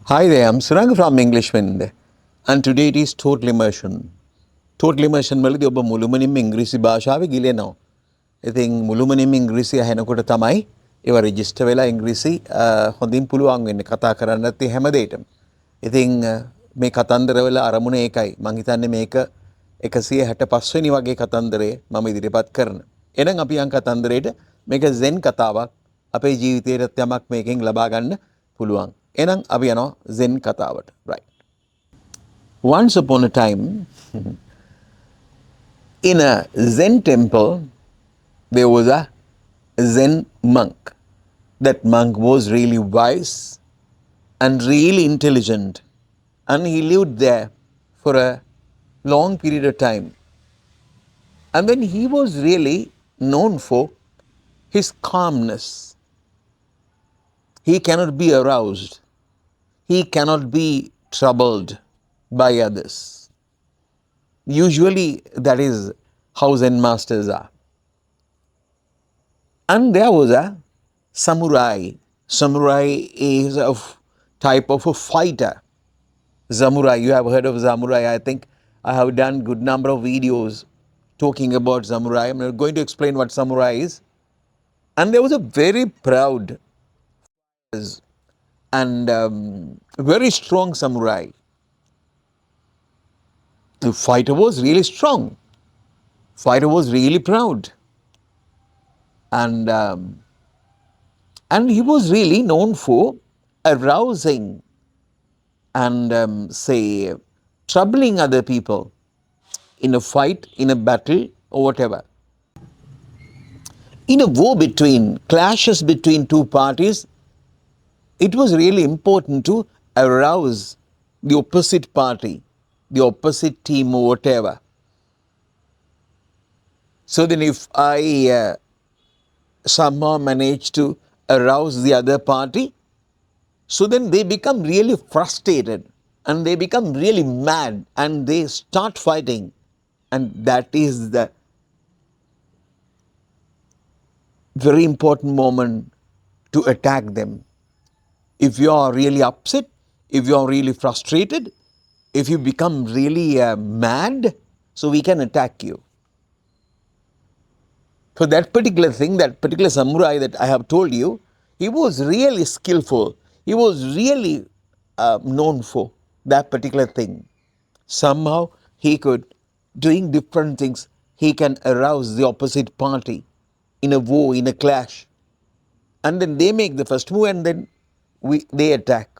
Hi there, I'm Suranga from Englishman and today it is total immersion. Total immersion වලදී ඔබ මුළුමනින්ම ඉංග්‍රීසි භාෂාවේ ගිලෙනවා. ඉතින් මුළුමනින්ම ඉංග්‍රීසි අහනකොට තමයි ඒව රෙජිස්ටර් වෙලා ඉංග්‍රීසි හොඳින් පුළුවන් වෙන්නේ කතා කරන්න නැත්නම් හැම දෙයකම. ඉතින් මේ කතන්දරවල අරමුණ ඒකයි. මම හිතන්නේ මේක 165 වෙනි වගේ කතන්දරය මම ඉදිරිපත් කරන. එහෙනම් අපි යන් කතන්දරේට මේක සෙන් කතාවක්. අපේ ජීවිතේට යමක් මේකෙන් ලබා ගන්න පුළුවන්. එහෙනම් අපි යනවා සෙන් කතාවට. right. Once upon a time in a Zen temple there was a Zen monk. That monk was really wise and really intelligent, and he lived there for a long period of time. And then he was really known for his calmness. He cannot be aroused. He cannot be troubled by others. Usually that is how Zen masters are. And there was a samurai. Samurai is a type of a fighter. Samurai, you have heard of samurai. I think I have done good number of videos talking about samurai. I'm not going to explain what samurai is. And there was a very proud and very strong samurai. The fighter was really strong. Fighter was really proud. And he was really known for arousing and say troubling other people in a fight, in a battle or whatever. In a war between, clashes between two parties, it was really important to arouse the opposite party, the opposite team or whatever. So then if I somehow manage to arouse the other party, so then they become really frustrated and they become really mad and they start fighting. And that is the very important moment to attack them. If you are really upset, if you are really frustrated, if you become really mad, so we can attack you. For that particular thing, that particular samurai that I have told you, he was really skillful. He was really known for that particular thing. Somehow he could, doing different things, he can arouse the opposite party in a war, in a clash. And then they make the first move and then they attack.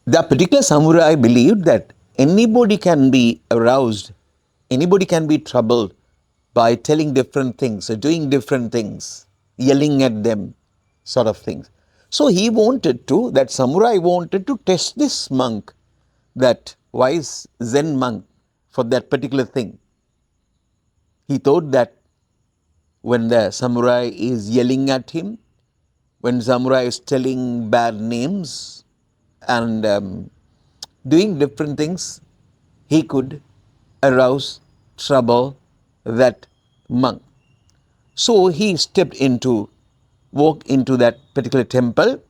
That particular samurai believed that anybody can be aroused, anybody can be troubled by telling different things, or doing different things, yelling at them, sort of things. So he wanted to, that samurai wanted to test this monk, that wise Zen monk, for that particular thing. He thought that when the samurai is yelling at him, when samurai is telling bad names and doing different things, he could arouse, trouble that monk. So he walked into that particular temple,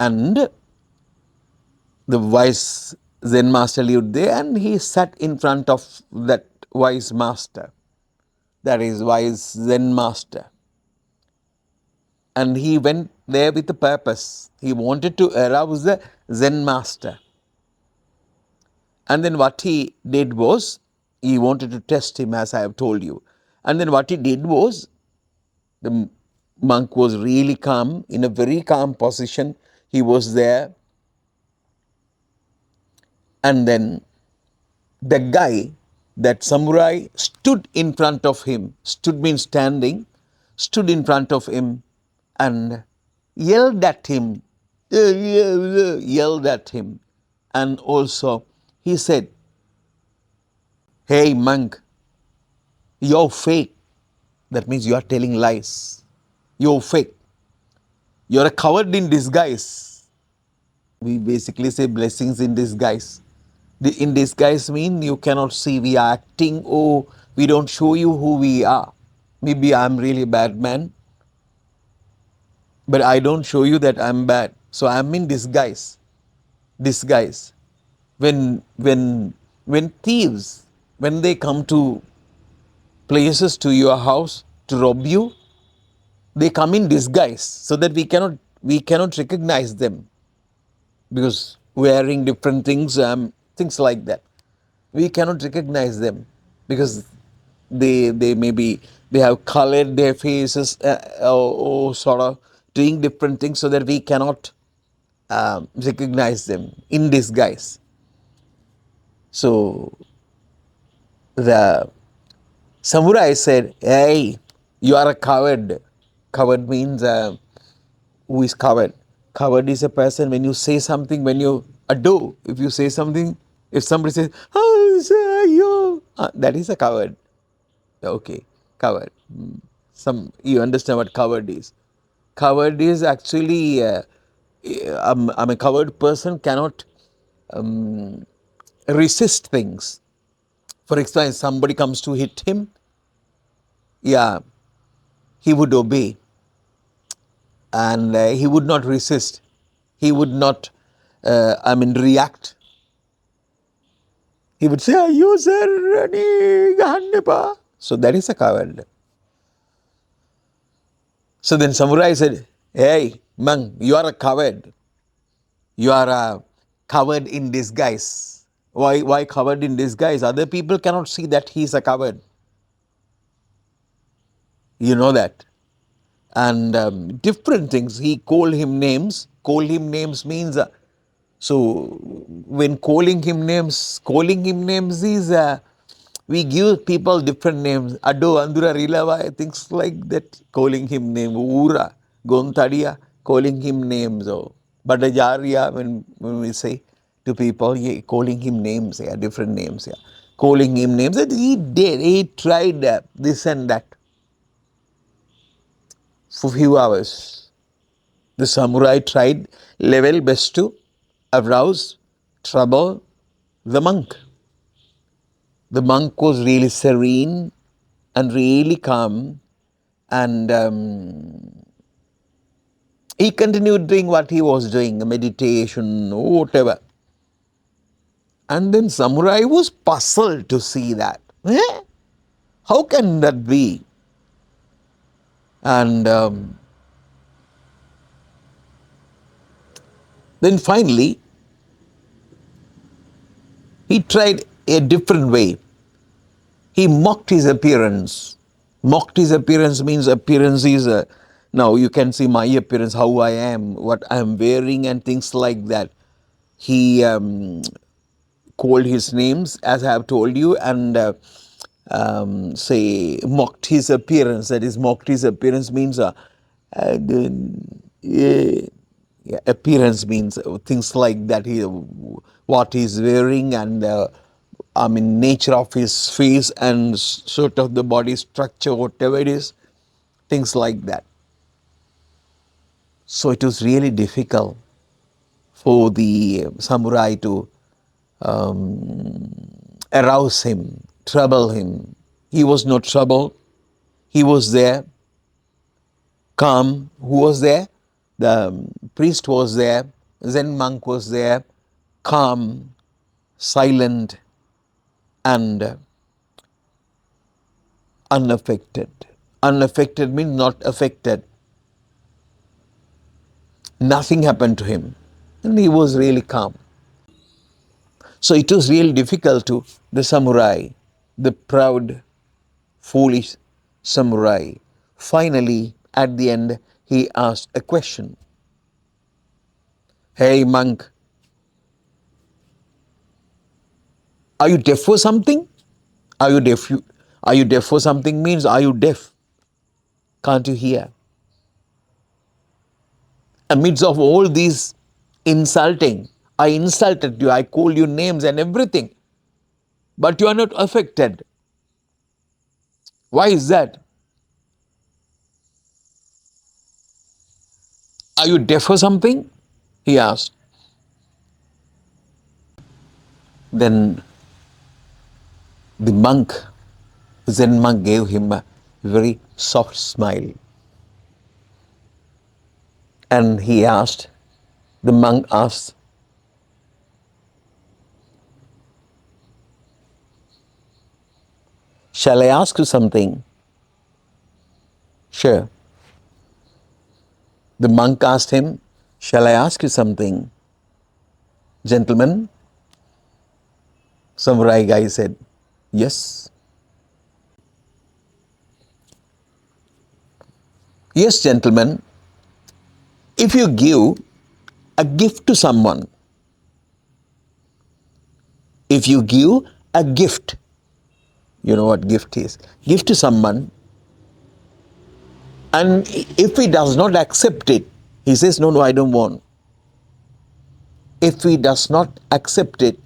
and the wise Zen master lived there, and he sat in front of that wise master, that is wise Zen master. And he went there with a purpose. He wanted to arouse the Zen master. And then what he did was, he wanted to test him, as I have told you. And then what he did was, the monk was really calm, in a very calm position. He was there. And then the guy, that samurai, stood in front of him. Stood means standing. Stood in front of him and yelled at him. Yelled at him. And also he said, "Hey monk, you're fake." That means you are telling lies. You're fake. You're a coward in disguise. We basically say blessings in disguise. In disguise mean you cannot see, we are acting, or we don't show you who we are. Maybe I'm really a bad man. but I don't show you that I'm bad. So I'm in disguise. Disguise. When thieves, when they come to places to your house to rob you, they come in disguise so that we cannot recognize them, because wearing different things, things like that. We cannot recognize them because they maybe they have colored their faces, or sort of doing different things so that we cannot recognize them in disguise. So the samurai said, "Hey, you are a coward." Coward means who is coward? Coward is a person when you say something, when you do. If you say something, if somebody says, "Oh, sir, you," that is a coward. Okay, coward. You understand what coward is? Coward is actually I'm a coward person cannot resist things. For example, somebody comes to hit him, yeah, he would obey, and he would not resist. He would not, react. He would say, "Are you sir? So that is a coward. So then samurai said, "Hey, Mang, you are a coward. You are a coward in disguise." Why coward in disguise? Other people cannot see that he is a coward. You know that. And different things. He called him names. Call him names means, so when calling him names is, we give people different names. Ado, Andura, Rilava, things like that. Calling him name. Ura, Gontadia, calling him names. Oh, Badajaria, when we say to people, yeah, calling him names, yeah, different names, yeah. Calling him names. That he did. He tried this and that for few hours. The samurai tried level best to arouse, trouble the monk. The monk was really serene and really calm, and he continued doing what he was doing, meditation, whatever. And then samurai was puzzled to see that. How can that be? And then finally, he tried a different way. He mocked his appearance. Mocked his appearance means appearance is, now you can see my appearance, how I am, what I am wearing, and things like that. He called his names, as I have told you, and say mocked his appearance. That is, mocked his appearance means appearance means things like that. What he's wearing, and nature of his face and sort of the body structure, whatever it is, things like that. So it was really difficult for the samurai to arouse him, trouble him. He was not troubled. He was there, calm. Who was there? The priest was there. Zen monk was there, calm, silent, and unaffected. Unaffected means not affected. Nothing happened to him. And he was really calm. So it was really difficult to the samurai, the proud, foolish samurai. Finally, at the end, he asked a question. "Hey, monk, are you deaf for something? Are you deaf? Are you deaf for something means, are you deaf? Can't you hear? Amidst of all these insulting, I insulted you, I called you names and everything, but you are not affected. Why is that? Are you deaf or something?" he asked. Then the monk, Zen monk, gave him a very soft smile. And he asked, the monk asked, shall I ask you something? Sure. The monk asked him, shall I ask you something? Gentleman, samurai guy said, yes. Yes, gentlemen, if you give a gift to someone, if you give a gift, you know what gift is, gift to someone, and if he does not accept it, he says, no, I don't want. If he does not accept it,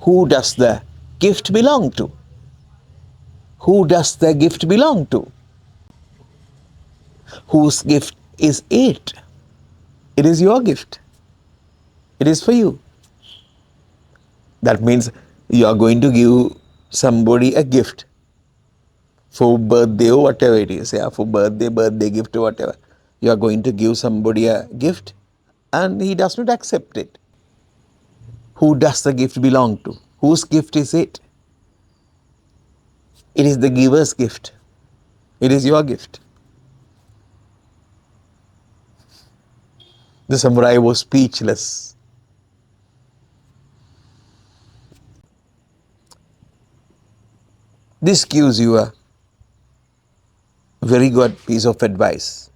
who does the gift belong to? Who does the gift belong to? Whose gift is it? It is your gift. It is for you. That means you are going to give somebody a gift for birthday or whatever it is. Yeah, for birthday gift or whatever. You are going to give somebody a gift and he does not accept it. Who does the gift belong to? Whose gift is it? It is the giver's gift. It is your gift. The samurai was speechless. This gives you a very good piece of advice.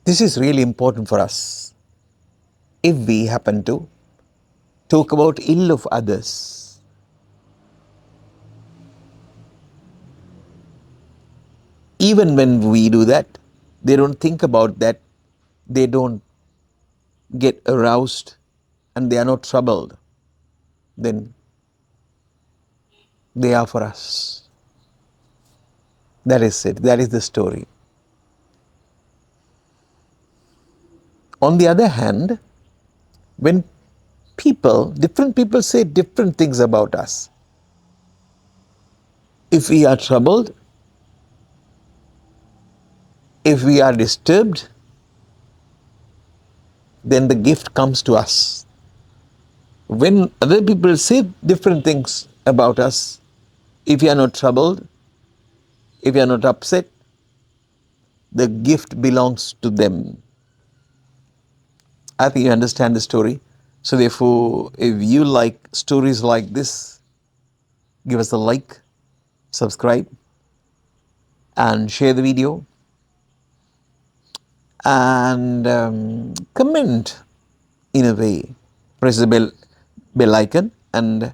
This is really important for us. If we happen to talk about ill of others, even when we do that, they don't think about that, they don't get aroused and they are not troubled, then they are for us. That is it. That is the story. On the other hand, when different people say different things about us, if we are troubled, if we are disturbed, then the gift comes to us. When other people say different things about us, if you are not troubled, if you are not upset, the gift belongs to them. I think you understand the story. So therefore, if you like stories like this, give us a like, subscribe, and share the video, and comment in a way. Press the bell icon and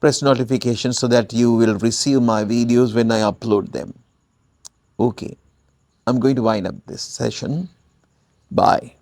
press notification so that you will receive my videos when I upload them. Okay, I'm going to wind up this session. Bye.